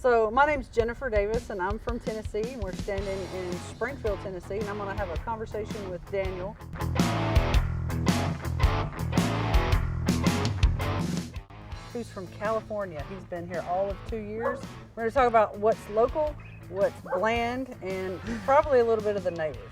So my name's Jennifer Davis, and I'm from Tennessee, and we're standing in Springfield, Tennessee, and I'm going to have a conversation with Daniel. Who's from California. He's been here all of 2 years. We're going to talk about what's local, what's bland, and probably a little bit of the neighbors.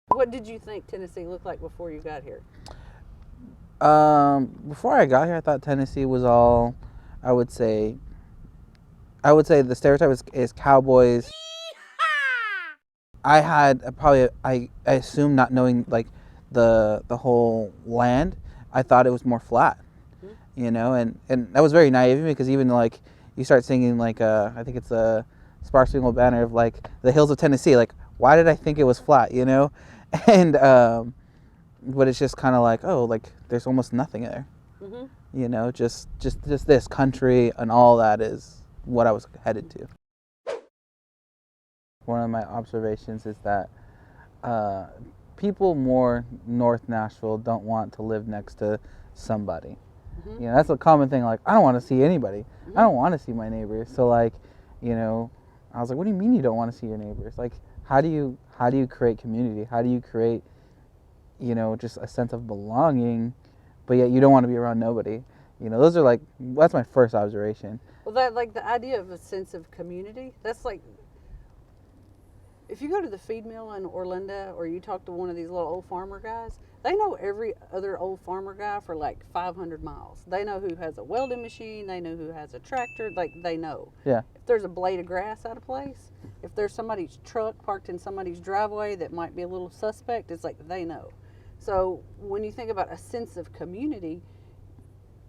What did you think Tennessee looked like before you got here? Before I got here, I thought Tennessee was all, I would say the stereotype is cowboys. I had I assumed, not knowing like the whole land, I thought it was more flat, and that was very naive of me, because even like you start singing like I think it's a Sparks Spangled Banner of like the hills of Tennessee, like why did I think it was flat, and but it's just kind of like, oh, like there's almost nothing there, just this country and all that is what I was headed to. One of my observations is that people more North Nashville don't want to live next to somebody. That's a common thing. Like, I don't want to see anybody. I don't want to see my neighbors. So like, I was like, what do you mean you don't want to see your neighbors? Like, how do you create community? How do you create, just a sense of belonging, but yet you don't want to be around nobody? Those are like, that's my first observation. Well, that, like, the idea of a sense of community, that's like, if you go to the feed mill in Orlando, or you talk to one of these little old farmer guys, they know every other old farmer guy for like 500 miles. They know who has a welding machine. They know who has a tractor. Like, they know. Yeah. If there's a blade of grass out of place, if there's somebody's truck parked in somebody's driveway that might be a little suspect, it's like they know. So when you think about a sense of community,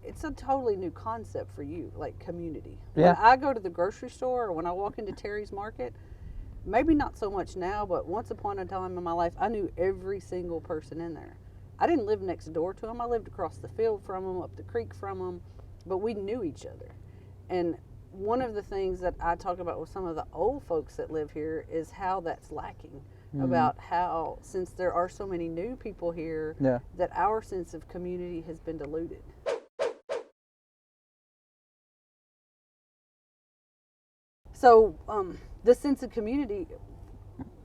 it's a totally new concept for you, like community. Yeah. When I go to the grocery store, or when I walk into Terry's Market, maybe not so much now, but once upon a time in my life, I knew every single person in there. I didn't live next door to them. I lived across the field from them, up the creek from them, but we knew each other. And one of the things that I talk about with some of the old folks that live here is how that's lacking. About how, since there are so many new people here, that our sense of community has been diluted. So the sense of community,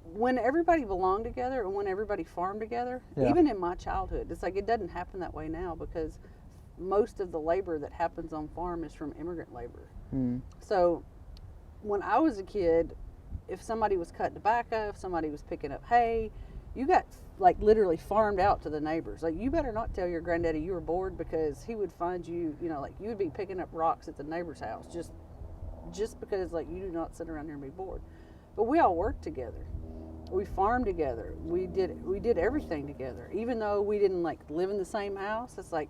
when everybody belonged together and when everybody farmed together, even in my childhood, it's like it doesn't happen that way now, because most of the labor that happens on farm is from immigrant labor. So when I was a kid, if somebody was cutting tobacco, if somebody was picking up hay, you got like literally farmed out to the neighbors. Like, you better not tell your granddaddy you were bored, because he would find you, like you would be picking up rocks at the neighbor's house just because, like, you do not sit around here and be bored. But we all worked together. We farmed together. We did everything together. Even though we didn't like live in the same house, it's like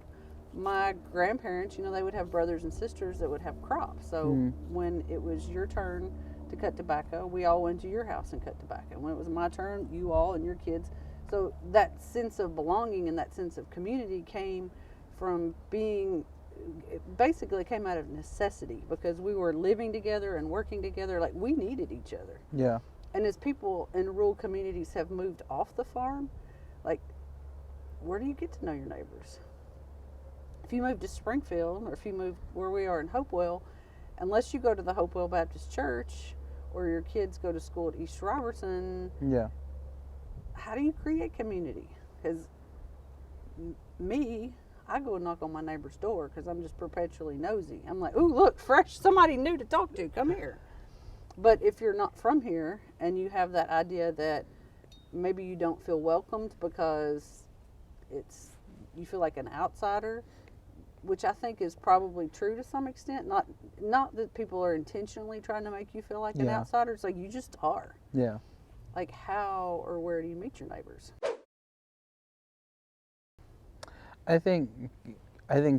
my grandparents, they would have brothers and sisters that would have crops. So when it was your turn to cut tobacco, we all went to your house and cut tobacco. When it was my turn, you all and your kids. So that sense of belonging and that sense of community came from being, it basically came out of necessity, because we were living together and working together. Like, we needed each other. Yeah. And as people in rural communities have moved off the farm, like, where do you get to know your neighbors? If you move to Springfield, or if you move where we are in Hopewell, unless you go to the Hopewell Baptist Church, or your kids go to school at East Robertson, how do you create community? Because I go and knock on my neighbor's door because I'm just perpetually nosy. I'm like, ooh, look, fresh, somebody new to talk to, come here. But if you're not from here and you have that idea that maybe you don't feel welcomed because you feel like an outsider, which I think is probably true to some extent. Not that people are intentionally trying to make you feel like an outsider. It's like you just are. Yeah. Like, how or where do you meet your neighbors? I think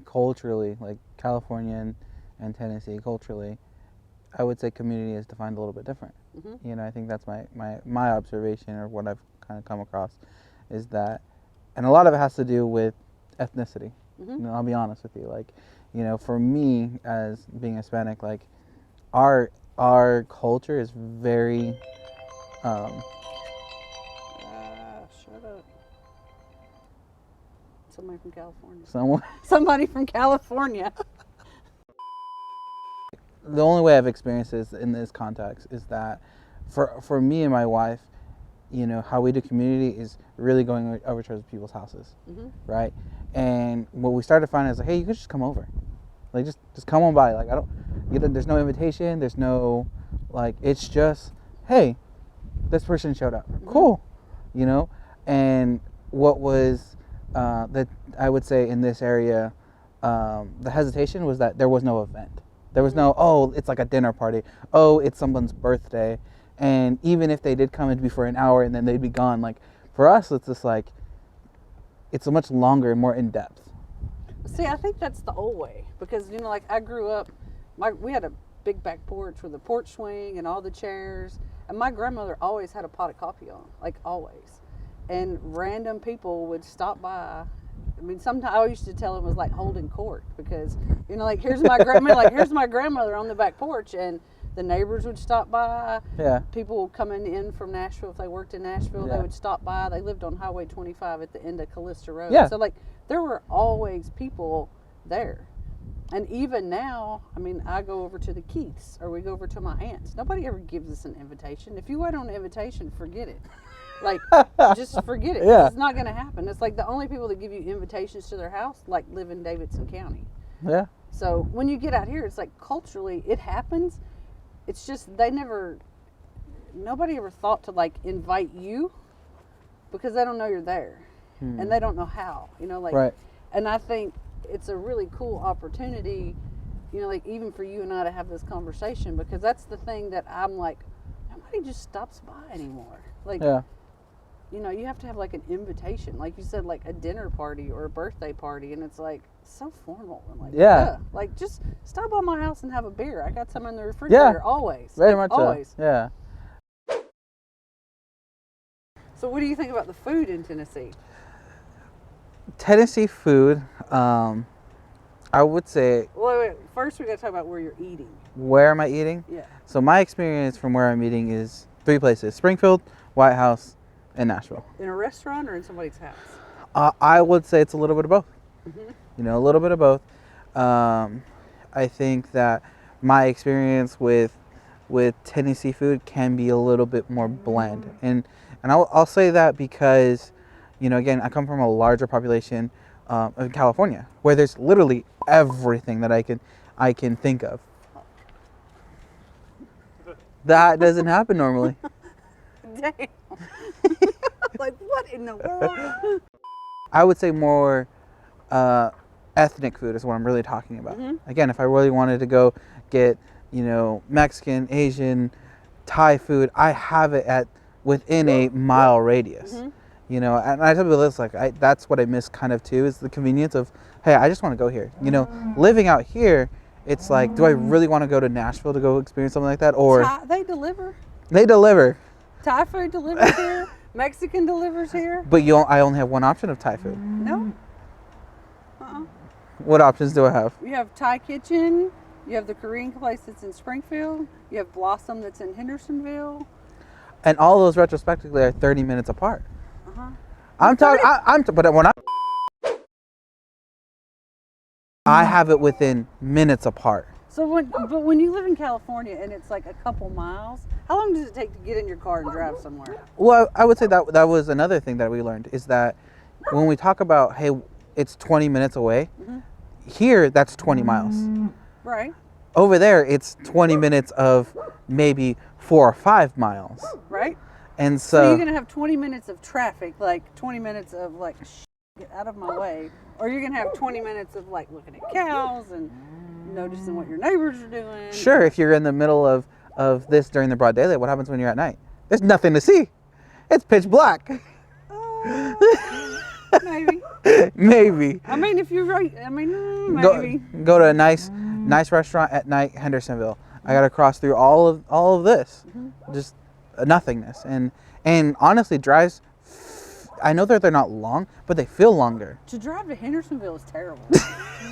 culturally, like Californian and Tennessee culturally, I would say community is defined a little bit different. I think that's my observation, or what I've kind of come across, is that, and a lot of it has to do with ethnicity. I'll be honest with you. Like, for me as being Hispanic, like our culture is very. Shut up. Somebody from California. Someone. Somebody from California. The only way I've experienced this in this context is that for me and my wife, how we do community is really going over to other people's houses, right? And what we started finding is like, hey, you can just come over, like just come on by. Like there's no invitation, there's no, like, it's just, hey, this person showed up, cool, And what was that I would say in this area, the hesitation was that there was no event. There was no, oh, it's like a dinner party. Oh, it's someone's birthday. And even if they did come in for an hour and then they'd be gone, like, for us, it's just like, it's much longer and more in depth. See, I think that's the old way. Because, like, I grew up, we had a big back porch with a porch swing and all the chairs. And my grandmother always had a pot of coffee on, like, always. And random people would stop by. I mean, sometimes I used to tell them it was like holding court because, like, here's my grandmother on the back porch, and the neighbors would stop by. Yeah. People coming in from Nashville, if they worked in Nashville, they would stop by. They lived on Highway 25 at the end of Callista Road. Yeah. So, like, there were always people there. And even now, I mean, I go over to the Keiths or we go over to my aunt's. Nobody ever gives us an invitation. If you wait on an invitation, forget it. Like, just forget it. Yeah. It's not going to happen. It's like the only people that give you invitations to their house, like, live in Davidson County. Yeah. So when you get out here, it's like culturally, it happens. It's just nobody ever thought to, like, invite you because they don't know you're there. And they don't know how, like, right. And I think it's a really cool opportunity, like, even for you and I to have this conversation, because that's the thing that I'm like, nobody just stops by anymore. Like, yeah. You have to have, like, an invitation, like you said, like a dinner party or a birthday party, and it's like so formal. And like, like, just stop by my house and have a beer. I got some in the refrigerator. Always. Very like, much always. So. Yeah. So what do you think about the food in Tennessee? Tennessee food, I would say. Wait. First, we got to talk about where you're eating. Where am I eating? Yeah. So my experience from where I'm eating is 3 places: Springfield, White House, and Nashville. In a restaurant or in somebody's house? I would say it's a little bit of both. A little bit of both. I think that my experience with Tennessee food can be a little bit more bland, and I'll say that because, again, I come from a larger population of California, where there's literally everything that I can think of. That doesn't happen normally. Damn. Like, what in the world? I would say more ethnic food is what I'm really talking about. Again, if I really wanted to go get, Mexican, Asian, Thai food, I have it within a mile radius. And I tell people this, like, that's what I miss kind of too, is the convenience of, hey, I just want to go here. Living out here, it's like, do I really want to go to Nashville to go experience something like that? Or They deliver. They deliver. Thai food delivers here. Mexican delivers here. But I only have one option of Thai food. No. What options do I have? You have Thai Kitchen. You have the Korean place that's in Springfield. You have Blossom that's in Hendersonville. And all those retrospectively are 30 minutes apart. Uh-huh. But when I have it within minutes apart. So when you live in California and it's like a couple miles, how long does it take to get in your car and drive somewhere? Well, I would say that was another thing that we learned, is that when we talk about, hey, it's 20 minutes away, here that's 20 miles. Right. Over there, it's 20 minutes of maybe 4 or 5 miles. Right. And so you're going to have 20 minutes of traffic, like 20 minutes of, like, get out of my way. Or you're going to have 20 minutes of, like, looking at cows and noticing what your neighbors are doing. Sure, if you're in the middle of this during the broad daylight, what happens when you're at night? There's nothing to see. It's pitch black. Maybe. Maybe. I mean, if you're right, maybe. Go to a nice restaurant at night, Hendersonville. I got to cross through all of this, just nothingness, and honestly drives. I know that they're not long, but they feel longer. To drive to Hendersonville is terrible.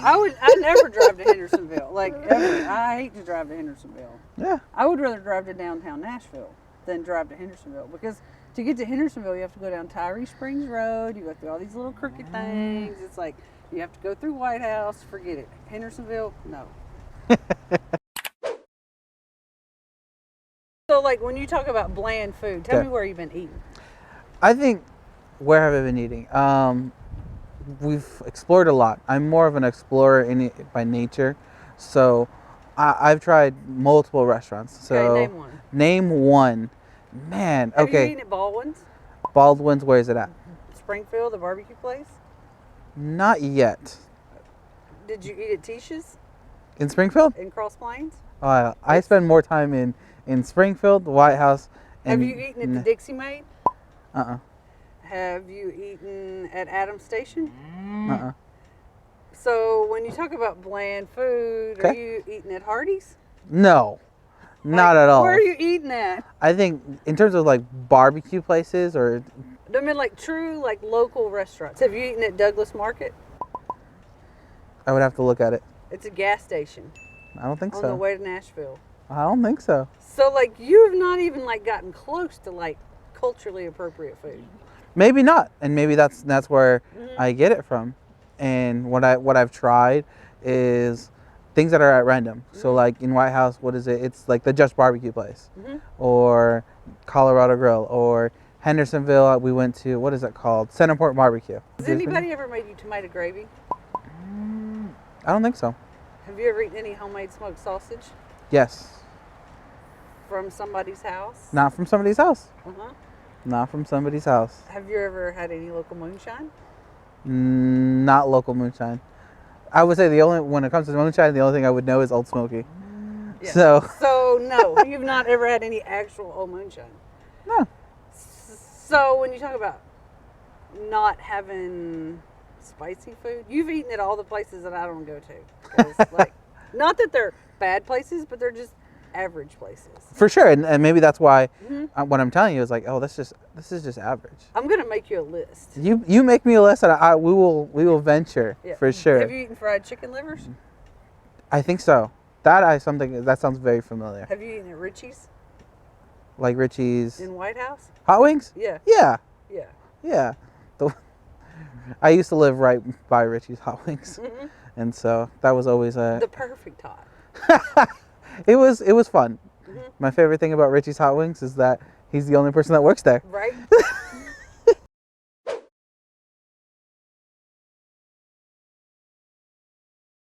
I never drive to Hendersonville, like ever. I hate to drive to Hendersonville. Yeah. I would rather drive to downtown Nashville than drive to Hendersonville, because to get to Hendersonville, you have to go down Tyree Springs Road. You go through all these little crooked things. It's like you have to go through White House. Forget it. Hendersonville, no. So, like, when you talk about bland food, tell me where you've been eating. I think, where have I been eating? We've explored a lot. I'm more of an explorer by nature, so I've tried multiple restaurants. So Okay, name one. Name one. Man, Have okay. you eaten at Baldwin's? Baldwin's, where is it at? Springfield, the barbecue place? Not yet. Did you eat at Tisha's In Springfield? in Cross Plains? I spend more time in Springfield, the White House. And Have you eaten at the Dixie Maid? Uh-uh. Have you eaten at Adams Station? Uh-uh. So when you talk about bland food, are you eating at Hardee's? No, not at all. Where are you eating at? I think in terms of like barbecue places, or I mean, like true, like local restaurants. Have you eaten at Douglas Market? I would have to look at it. It's a gas station I don't think on so. the way to Nashville. I don't think so. So like you've not even like gotten close to like culturally appropriate food. Maybe not, and maybe that's where I get it from. And what I've tried is things that are at random. So like in White House, what is it? It's like the Just Barbecue place, or Colorado Grill, or Hendersonville. We went to, what is it called? Centerport Barbecue. Has anybody ever made you tomato gravy? I don't think so. Have you ever eaten any homemade smoked sausage Yes. from somebody's house? Not from somebody's house. Uh-huh. Not from somebody's house. Have you ever had any local moonshine? Not local moonshine. I would say when it comes to moonshine, the only thing I would know is Old Smoky. Yeah. So no, you've not ever had any actual old moonshine. no. So when you talk about not having spicy food, you've eaten at all the places that I don't go to. 'Cause, like, not that they're bad places, but they're just average places. For sure, and maybe that's why what I'm telling you is like, oh, this is just average. I'm gonna make you a list. You make me a list, and we will venture for sure. Have you eaten fried chicken livers? I think so. That sounds very familiar. Have you eaten at Richie's Like Richie's in White House? hot wings. Yeah. Yeah, Yeah. yeah. I used to live right by Richie's hot wings, and so that was always The perfect hot. It was fun. My favorite thing about Richie's hot wings is that he's the only person that works there. Right?